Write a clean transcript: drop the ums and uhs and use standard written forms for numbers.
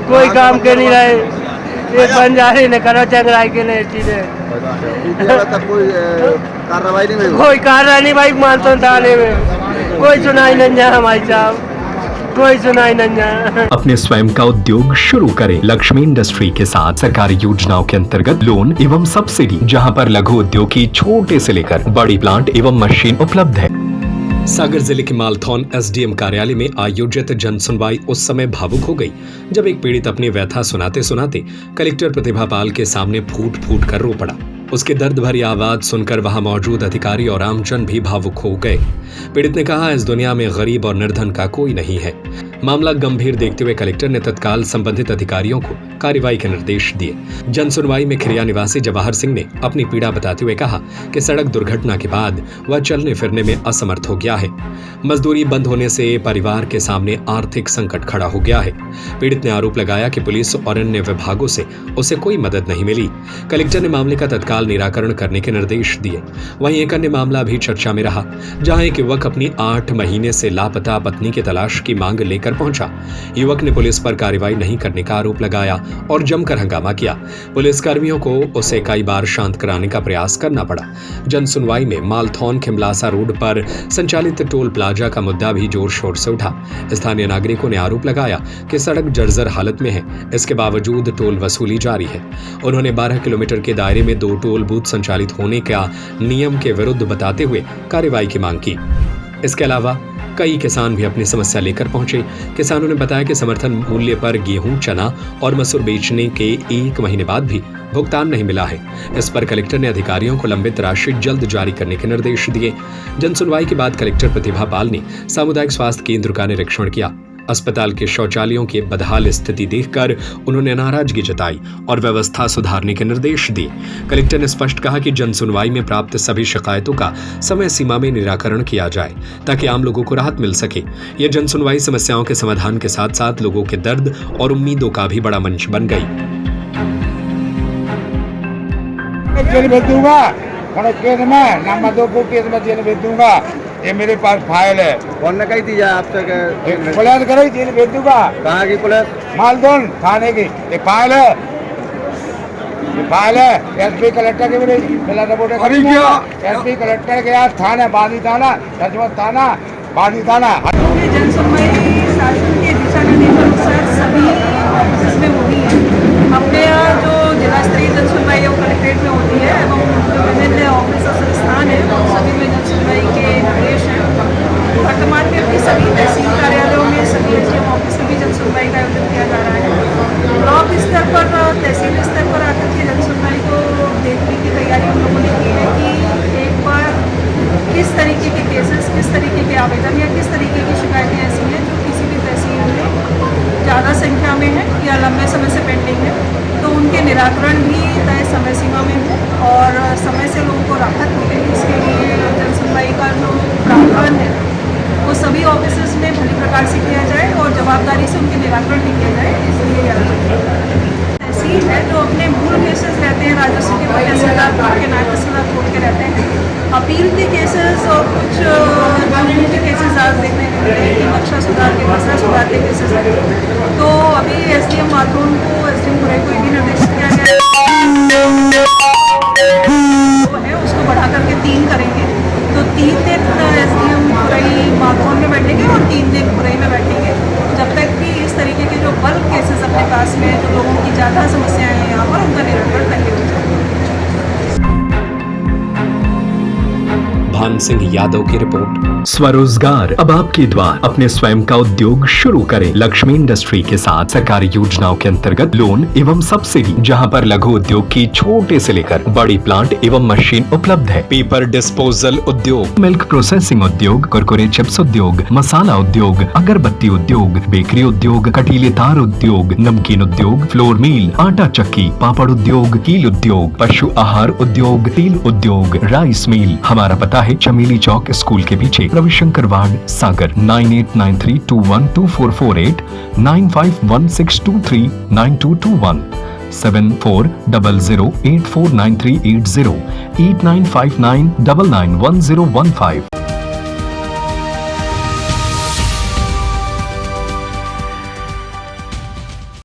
कोई काम के नहीं रहे, ये बंजारे ने करो चंगराई के लिए चीजें। कोई कार्रवाई नहीं हुई? कोई कार्रवाई नहीं भाई, मानसून थाने में कोई सुनाई नहीं है हमारी साहब, कोई सुनाई नहीं है। अपने स्वयं का उद्योग शुरू करें लक्ष्मी इंडस्ट्री के साथ। सरकारी योजनाओं के अंतर्गत लोन एवं सब्सिडी, जहां पर लघु उद्योग की छोटे से लेकर बड़ी प्लांट एवं मशीन उपलब्ध है। सागर जिले के मालथौन एसडीएम कार्यालय में आयोजित जन सुनवाई उस समय भावुक हो गई जब एक पीड़ित अपनी व्यथा सुनाते सुनाते कलेक्टर प्रतिभा पाल के सामने फूट फूट कर रो पड़ा। उसके दर्द भरी आवाज सुनकर वहां मौजूद अधिकारी और आमजन भी भावुक हो गए। पीड़ित ने कहा, इस दुनिया में गरीब और निर्धन का कोई नहीं है। मामला गंभीर देखते हुए कलेक्टर ने तत्काल संबंधित अधिकारियों को कार्रवाई के निर्देश दिए। जन सुनवाई में खिरिया निवासी जवाहर सिंह ने अपनी पीड़ा बताते हुए कहा कि सड़क दुर्घटना के बाद वह चलने फिरने में असमर्थ हो गया है। मजदूरी बंद होने से परिवार के सामने आर्थिक संकट खड़ा हो गया है। पीड़ित ने आरोप लगाया कि पुलिस और अन्य विभागों से उसे कोई मदद नहीं मिली। कलेक्टर ने मामले का तत्काल निराकरण करने के निर्देश दिए। वहीं एक अन्य मामला भी चर्चा में रहा, जहां एक युवक अपनी 8 महीने से लापता पत्नी की तलाश की मांग लेकर पहुंचा। युवक ने पुलिस पर कार्रवाई नहीं करने का आरोप लगाया और जमकर हंगामा किया। पुलिस कर्मियों को उसे कई बार शांत कराने का प्रयास करना पड़ा। जन सुनवाई में मालथौन खिमलासा रोड पर संचालित टोल प्लाजा का मुद्दा भी जोर शोर से उठा। स्थानीय नागरिकों ने आरोप लगाया कि सड़क जर्जर हालत में है, इसके बावजूद टोल वसूली जारी है। उन्होंने 12 किलोमीटर के दायरे में 2 टोल बूथ संचालित होने का नियम के विरुद्ध बताते हुए कार्रवाई की मांग की। इसके अलावा कई किसान भी अपनी समस्या लेकर पहुंचे। किसानों ने बताया कि समर्थन मूल्य पर गेहूं, चना और मसूर बेचने के 1 महीने बाद भी भुगतान नहीं मिला है। इस पर कलेक्टर ने अधिकारियों को लंबित राशि जल्द जारी करने के निर्देश दिए। जन सुनवाई के बाद कलेक्टर प्रतिभा पाल ने सामुदायिक स्वास्थ्य केंद्र का निरीक्षण किया। अस्पताल के शौचालयों की बदहाल स्थिति देखकर उन्होंने नाराजगी जताई और व्यवस्था सुधारने के निर्देश दिए। कलेक्टर ने स्पष्ट कहा कि जन सुनवाई में प्राप्त सभी शिकायतों का समय सीमा में निराकरण किया जाए ताकि आम लोगों को राहत मिल सके। यह जन सुनवाई समस्याओं के समाधान के साथ साथ लोगों के दर्द और उम्मीदों का भी बड़ा मंच बन गई। जेल भेज दूंगा, केस में नंबर 2 को केस में जेल भेज दूंगा। ये मेरे पास फाइल है। कौन ने कही थी आपसे? पुलिस करो, जेल भेज दूंगा। कहाँ की पुलिस? मालदौन थाने की। ये फाइल है, ये फाइल है एसपी कलेक्टर के मेरे एसपी कलेक्टर के यहाँ थाना, बांदी थाना, सचमत थाना, बांदी थाना। जन सुनवाई शासन के दिशा निर्देशानुसार सभी ऑफिस में होती है। अपने यहाँ जो जिला स्तरीय जन सुनवाई है वो कलेक्ट्रेट में होती है एवं जो विभिन्न ऑफिस और संस्थान है सभी में जन सुनवाई के निर्देश हैं। वर्तमान में अपनी सभी तहसील कार्यालयों में, सभी एसडीएम ऑफिस में भी जन सुनवाई का आयोजन किया जा रहा है। ब्लॉक स्तर पर, तहसील स्तर पर आकर के जन सुनवाई को देखने की तैयारी हम लोगों ने की है कि एक बार किस तरीके के केसेस, किस तरीके के आवेदन या किस तरीके की शिकायतें ऐसी हैं जो किसी भी तहसील में ज़्यादा संख्या में है या लंबे समय से पेंडिंग है, तो उनके निराकरण भी तय समय सीमा में हो और समय से लोगों को राहत मिले। इसके लिए जन सुनवाई का जो प्रावधान है वो सभी ऑफिस में भली प्रकार से किया जाए और जवाबदारी से उनके निराकरण भी किया जाए। इसलिए तहसील है जो अपने मूल केसेस रहते हैं राजस्व के, तहसीलदार कोर्ट के, नायब तहसीलदार कोर्ट के रहते हैं। अपील के केसेस और कुछ कानूनी के केसेस आज देखने को मिले हैं कि नक्शा सुधार के, मसला सुधार के केसेस हैं। तो अभी एसडीएम मालथौन को, एसडीएम खुरई को भी निर्देशित किया गया है उसको बढ़ा करके 3 करेंगे। तो 3 दिन एसडीएम खुरई मालथौन में बैठेंगे और 3 दिन खुरई में बैठेंगे, जब तक कि इस तरीके के जो बल्क केसेस अपने पास में जो लोगों की ज़्यादा समस्याएं हैं यहाँ पर उनका निराकरण नहीं हो जाए। भान सिंह यादव की रिपोर्ट। स्वरोजगार अब आपके द्वार। अपने स्वयं का उद्योग शुरू करें लक्ष्मी इंडस्ट्री के साथ। सरकारी योजनाओं के अंतर्गत लोन एवं सब्सिडी, जहां पर लघु उद्योग की छोटे से लेकर बड़ी प्लांट एवं मशीन उपलब्ध है। पेपर डिस्पोजल उद्योग, मिल्क प्रोसेसिंग उद्योग, कुरकुरे चिप्स उद्योग, मसाला उद्योग, अगरबत्ती उद्योग, बेकरी उद्योग, कटीले तार उद्योग, नमकीन उद्योग, फ्लोर मिल, आटा चक्की, पापड़ उद्योग, कील उद्योग, पशु आहार उद्योग, तेल उद्योग, राइस मिल। हमारा पता है चमेली चौक स्कूल के पीछे, रविशंकर वार्ड, सागर। 9893212448, 9516239221, 7400849380, 8959991015।